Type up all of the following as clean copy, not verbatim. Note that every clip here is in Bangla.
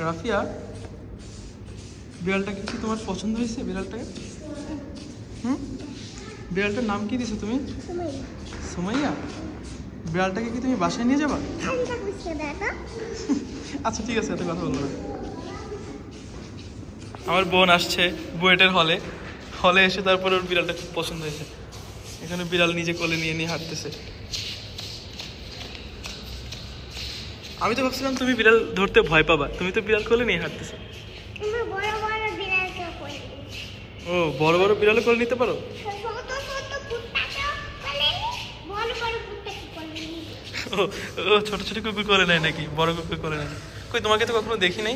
রাফিয়া, বিড়ালটাকে কি তোমার পছন্দ হয়েছে? বিড়ালটাকে বিড়ালটার নাম কি দিছো তুমি? সুমাইয়া। বিড়ালটাকে কি তুমি বাসায় নিয়ে যাবা? আচ্ছা ঠিক আছে, এত কথা বলবো না। আমার বোন আসছে বুয়েটের হলে, হলে এসে তারপরে ওর বিড়ালটা খুব পছন্দ হয়েছে। এখানে বিড়াল নিজে কোলে নিয়ে নিয়ে হাঁটতেছে। আমি তো ভাবছিলাম তুমি বিড়াল ধরতে ভয় পাবা, তুমি তো বিড়াল কোলে নিয়ে হাঁটতেছো। ও, বড় বড় বিড়াল কোলে নিতে পারো? ও ছোট ছোট কুকুর করে নেয় নাকি? বড় কুকুর করে নেয়? কই, তোমাকে তো কখনো দেখি নাই।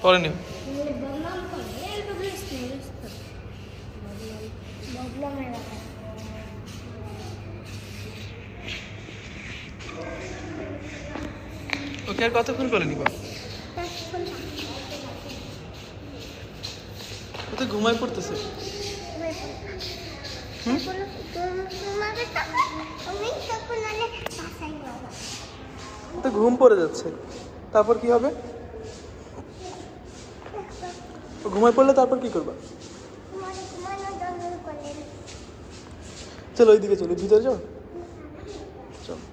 পরে নিও। ওকে আর কতক্ষণ করে নিবা? ও তো ঘুমায় পড়তেছে। তো ঘুম পড়ে যাচ্ছে, তারপর কি হবে? ঘুমায় পড়লে তারপর কি করবা? চলো ওইদিকে, চলো ভিতরে যাও। চলো।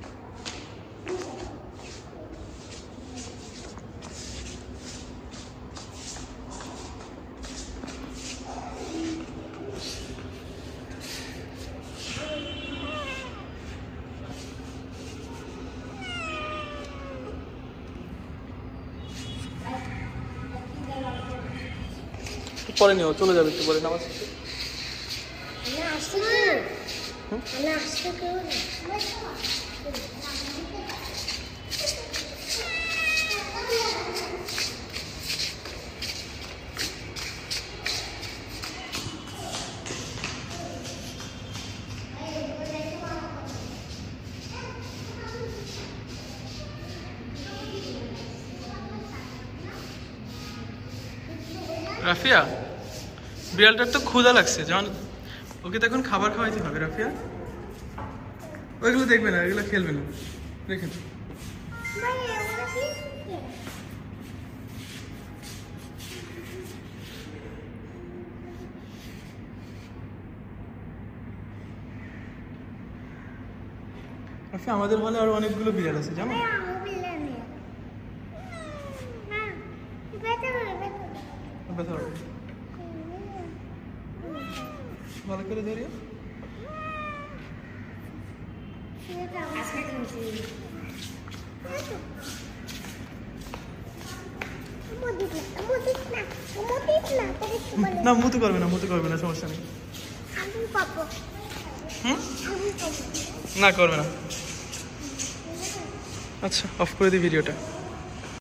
পরে নিও, চলে যাবে একটু পরে নামাজ। রাফিয়া, বিড়ালটার তো ক্ষুধা লাগছে, যেমন ওকে তো এখন খাবার খাওয়াইতে হবে। রাফিয়া, ওইগুলো দেখবে না, ওইগুলো খেলবে না, দেখেন। রাফিয়া, আমাদের হলে আরো অনেকগুলো বিড়াল আছে জানো? ভালো করে ধরিও। না, মুতু করবে না, মুতু করবে না, সমস্যা নেই। না করবে না। আচ্ছা, অফ করে দিই ভিডিওটা।